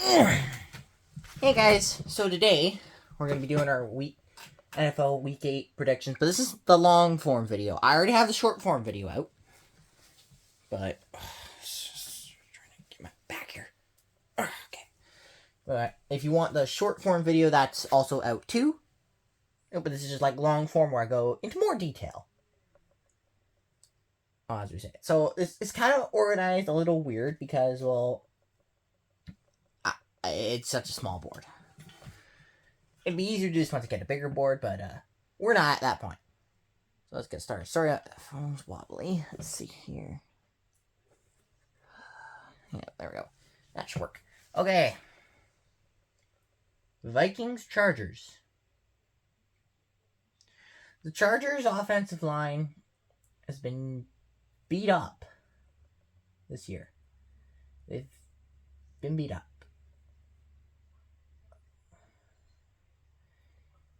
Hey guys, so today we're going to be doing our NFL Week 8 predictions, but this is the long form video. I already have the short form video out, but trying to get my back here. Okay. But if you want the short form video, that's also out too. But this is just like long form where I go into more detail. As we say. So it's kind of organized a little weird because, well, it's such a small board. It'd be easier to just want to get a bigger board, but we're not at that point. So let's get started. Sorry, the phone's wobbly. Let's see here. Yeah, there we go. That should work. Okay. Vikings, Chargers. The Chargers' offensive line has been beat up this year. They've been beat up.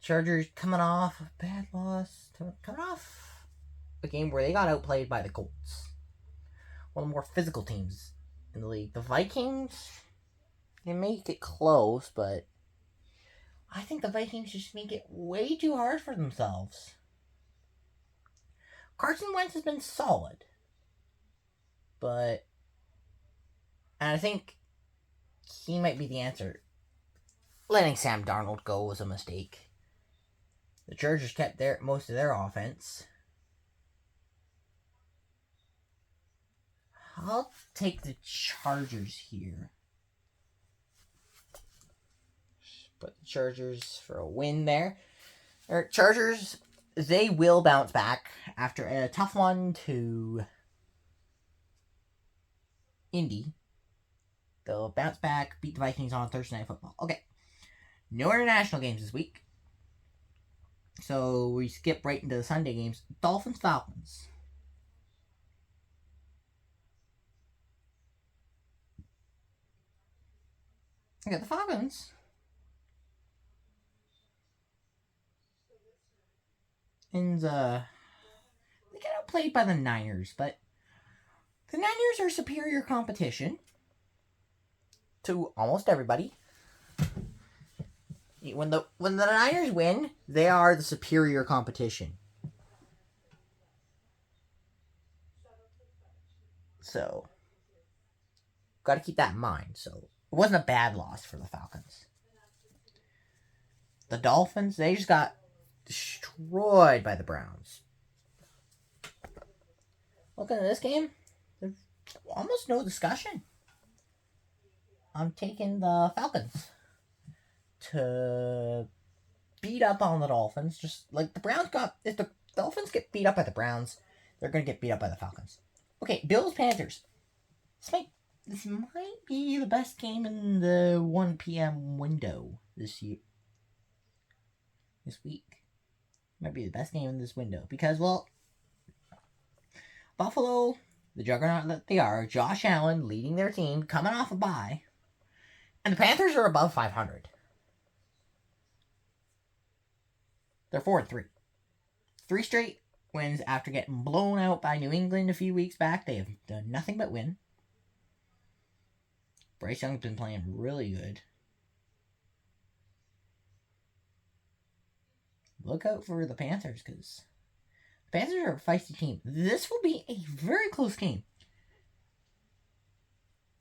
Chargers coming off a bad loss. Coming off a game where they got outplayed by the Colts. One of the more physical teams in the league. The Vikings, they make it close, but I think the Vikings just make it way too hard for themselves. Carson Wentz has been solid, but I think he might be the answer. Letting Sam Darnold go was a mistake. The Chargers kept most of their offense. I'll take the Chargers here. Put the Chargers for a win there. Chargers, they will bounce back after a tough one to Indy. They'll bounce back, beat the Vikings on Thursday Night Football. Okay. No international games this week. So we skip right into the Sunday games. Dolphins, Falcons. Okay, the Falcons. And they get outplayed by the Niners, but the Niners are superior competition to almost everybody. When the Niners win, they are the superior competition. So, got to keep that in mind. So, it wasn't a bad loss for the Falcons. The Dolphins, they just got destroyed by the Browns. Looking at this game, there's almost no discussion. I'm taking the Falcons to beat up on the Dolphins. Just like the Browns got... If the Dolphins get beat up by the Browns, they're going to get beat up by the Falcons. Okay, Bills-Panthers. This might be the best game in the 1 p.m. window this week. Might be the best game in this window. Because, well, Buffalo, the juggernaut that they are, Josh Allen leading their team, coming off a bye. And the Panthers are above 500. They're 4-3. 3 straight wins after getting blown out by New England a few weeks back. They have done nothing but win. Bryce Young's been playing really good. Look out for the Panthers, because the Panthers are a feisty team. This will be a very close game.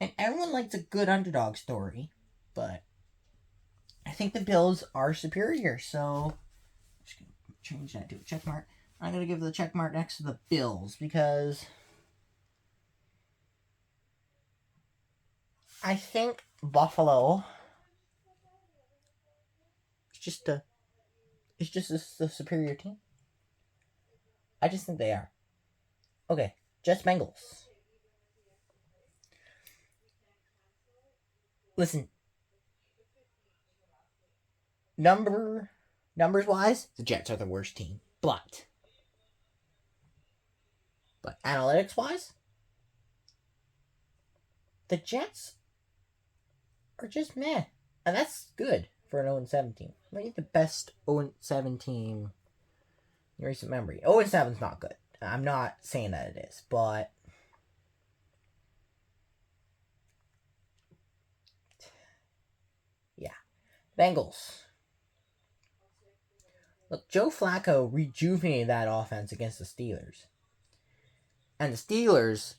And everyone likes a good underdog story, but I think the Bills are superior, so I'm just going to change that to a check mark. I'm going to give the check mark next to the Bills, because I think Buffalo is just a superior team. I just think they are. Okay, Jets Bengals. Listen, numbers wise, the Jets are the worst team. But analytics wise, the Jets are just meh. And that's good for an 0-7 team. Maybe the best 0-7 team in recent memory. 0-7's not good. I'm not saying that it is, but Bengals. Look, Joe Flacco rejuvenated that offense against the Steelers. And the Steelers,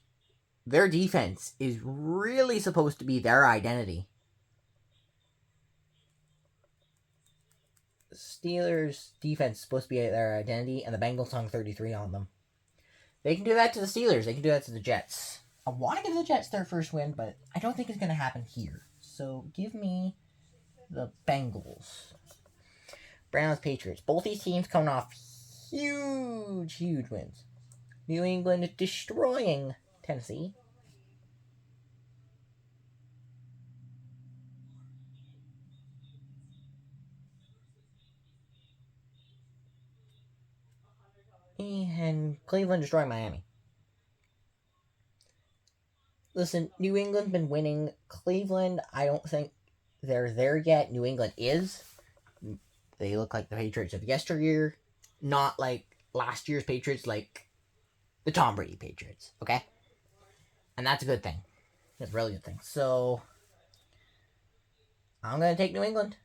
their defense is really supposed to be their identity. The Steelers' defense is supposed to be their identity, and the Bengals hung 33 on them. They can do that to the Steelers. They can do that to the Jets. I want to give the Jets their first win, but I don't think it's going to happen here. So give me the Bengals. Browns, Patriots. Both these teams coming off huge wins. New England destroying Tennessee. And Cleveland destroying Miami. Listen, New England's been winning. Cleveland, I don't think they're there yet. New England is. They look like the Patriots of yesteryear. Not like last year's Patriots, like the Tom Brady Patriots. Okay? And that's a good thing. That's a really good thing. So, I'm going to take New England.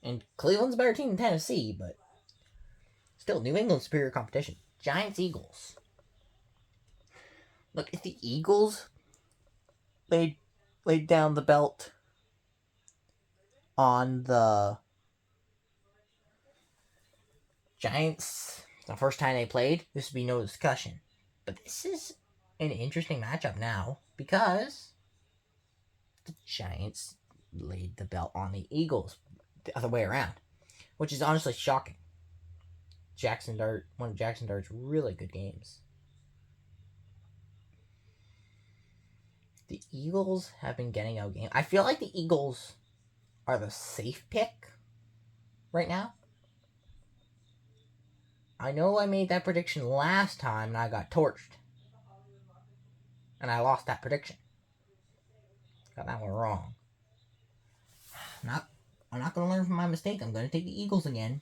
And Cleveland's a better team than Tennessee, but still, New England's superior competition. Giants, Eagles. Look, if the Eagles laid down the belt on the Giants the first time they played, this would be no discussion. But this is an interesting matchup now because the Giants laid the belt on the Eagles the other way around, which is honestly shocking. One of Jackson Dart's really good games. The Eagles have been getting out game. I feel like the Eagles are the safe pick right now. I know I made that prediction last time and I got torched. And I lost that prediction. Got that one wrong. I'm not going to learn from my mistake. I'm going to take the Eagles again.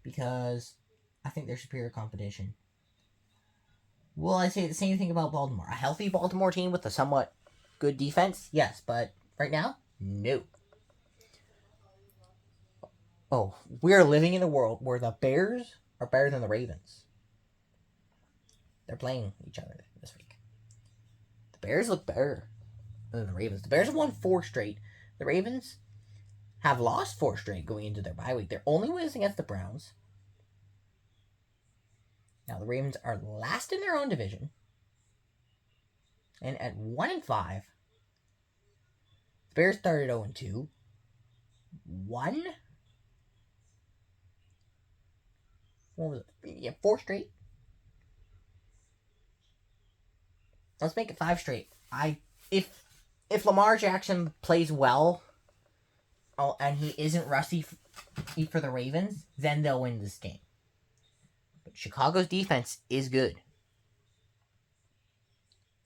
Because I think they're superior competition. Will I say the same thing about Baltimore? A healthy Baltimore team with a somewhat good defense? Yes, but right now, no. Oh, we're living in a world where the Bears are better than the Ravens. They're playing each other this week. The Bears look better than the Ravens. The Bears have won 4 straight. The Ravens have lost 4 straight going into their bye week. Their only win is against the Browns. Now, the Ravens are last in their own division. And at 1-5, the Bears started 0-2. 4 straight. Let's make it 5 straight. If Lamar Jackson plays well, and he isn't rusty for the Ravens, then they'll win this game. But Chicago's defense is good.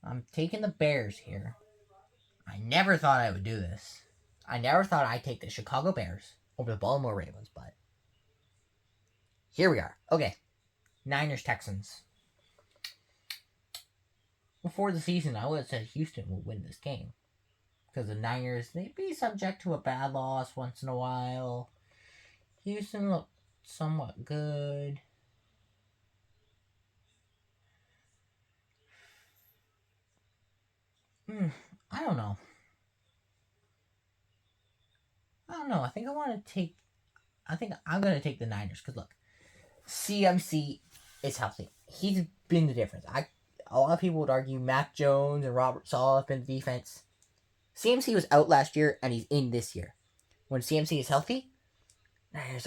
I'm taking the Bears here. I never thought I would do this. I never thought I'd take the Chicago Bears over the Baltimore Ravens, but here we are. Okay. Niners, Texans. Before the season, I would have said Houston would win this game. Because the Niners, they'd be subject to a bad loss once in a while. Houston looked somewhat good. I don't know. I think I'm going to take the Niners. Because look, CMC is healthy. He's been the difference. A lot of people would argue Mac Jones and Robert Saleh have been the defense. CMC was out last year, and he's in this year. When CMC is healthy, Niners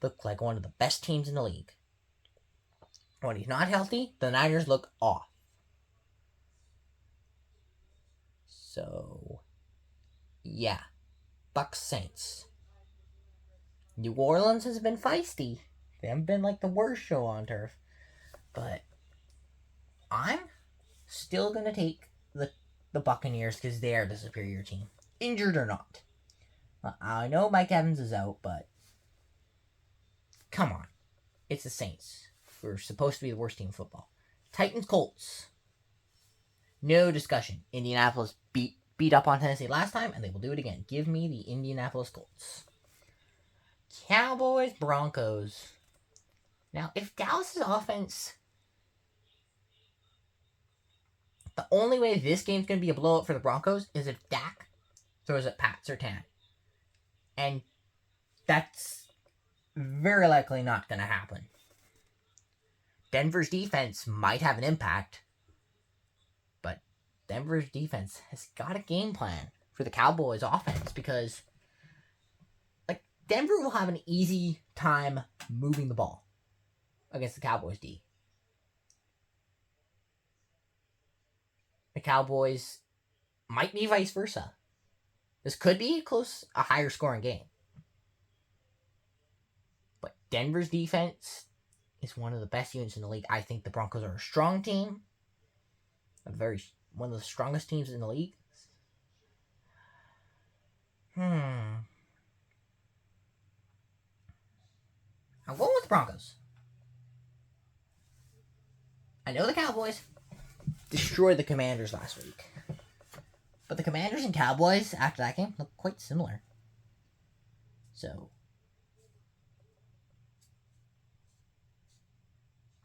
look like one of the best teams in the league. When he's not healthy, the Niners look off. So, yeah. Bucs Saints. New Orleans has been feisty. They haven't been like the worst show on turf. But I'm still going to take the Buccaneers because they are the superior team. Injured or not. I know Mike Evans is out, but come on. It's the Saints. We're supposed to be the worst team in football. Titans, Colts. No discussion. Indianapolis beat up on Tennessee last time, and they will do it again. Give me the Indianapolis Colts. Cowboys, Broncos. Now, if Dallas's offense... The only way this game's going to be a blowout for the Broncos is if Dak throws at Pat Surtain. And that's very likely not going to happen. Denver's defense might have an impact, but Denver's defense has got a game plan for the Cowboys' offense because, like, Denver will have an easy time moving the ball against the Cowboys' D. The Cowboys might be vice versa. This could be a higher scoring game. But Denver's defense is one of the best units in the league. I think the Broncos are a strong team. One of the strongest teams in the league. I'm going with the Broncos. I know the Cowboys destroyed the Commanders last week. But the Commanders and Cowboys, after that game, look quite similar. So.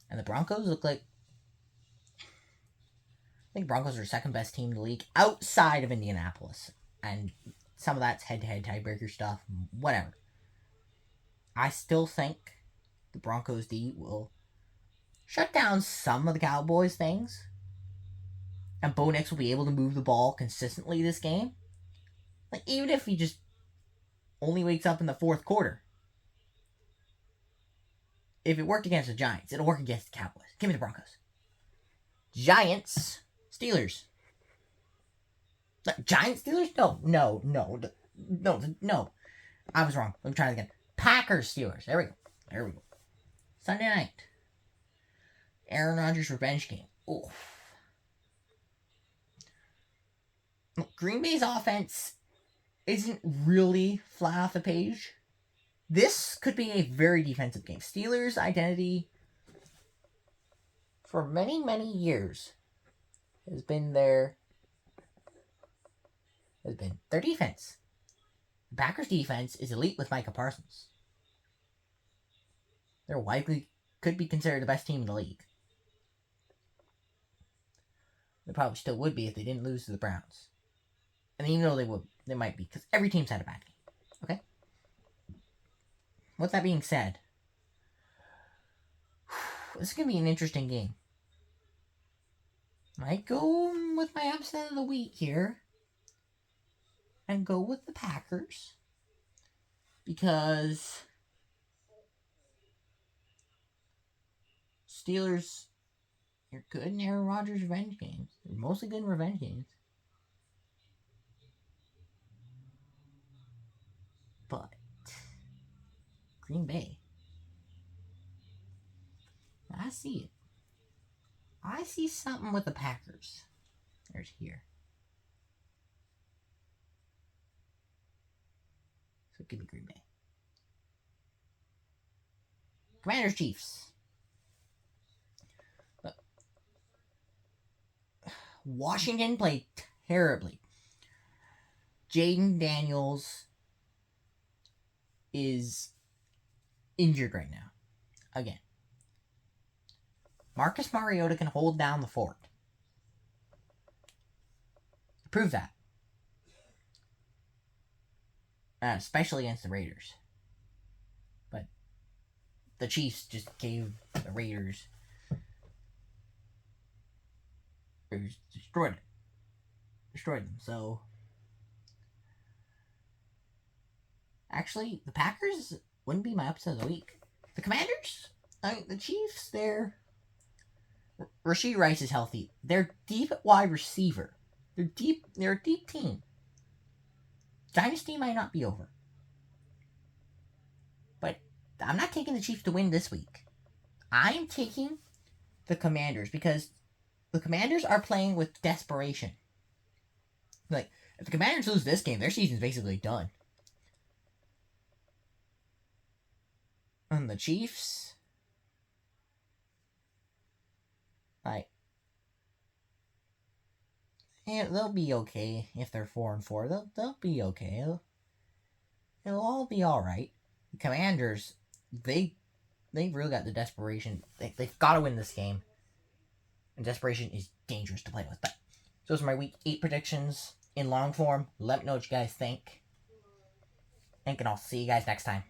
And the Broncos look like... I think Broncos are the second best team in the league outside of Indianapolis. And some of that's head-to-head tiebreaker stuff. Whatever. I still think the Broncos D will shut down some of the Cowboys things. And Bo Nix will be able to move the ball consistently this game. Like, even if he just only wakes up in the fourth quarter. If it worked against the Giants, it'll work against the Cowboys. Give me the Broncos. Giants, Steelers. Giants, Steelers? No. I was wrong. Let me try it again. Packers, Steelers. There we go. Sunday night. Aaron Rodgers' revenge game. Ooh. Green Bay's offense isn't really fly off the page. This could be a very defensive game. Steelers' identity for many, many years has been their defense. The Packers' defense is elite with Micah Parsons. They're widely could be considered the best team in the league. They probably still would be if they didn't lose to the Browns. And even though they might be, because every team's had a bad game. Okay? With that being said, this is going to be an interesting game. I might go with my upset of the week here. And go with the Packers. Because Steelers, you're good in Aaron Rodgers' revenge games. They're mostly good in revenge games. But Green Bay, I see it. I see something with the Packers. There's here. So give me Green Bay. Commanders, Chiefs. Washington played terribly. Jaden Daniels is injured right now. Again. Marcus Mariota can hold down the fort. Prove that. Especially against the Raiders. But the Chiefs just gave the Raiders destroyed them. So actually, the Packers wouldn't be my upset of the week. The Commanders, the Chiefs, Rashee Rice is healthy. They're deep at wide receiver. They're a deep team. Dynasty might not be over. But I'm not taking the Chiefs to win this week. I'm taking the Commanders because the Commanders are playing with desperation. Like, if the Commanders lose this game, their season's basically done. And the Chiefs, And they'll be okay if they're 4-4. They'll be okay. It'll all be all right. The Commanders, they've really got the desperation. They've got to win this game. And desperation is dangerous to play with. But those are my week 8 predictions in long form. Let me know what you guys think. And I'll see you guys next time.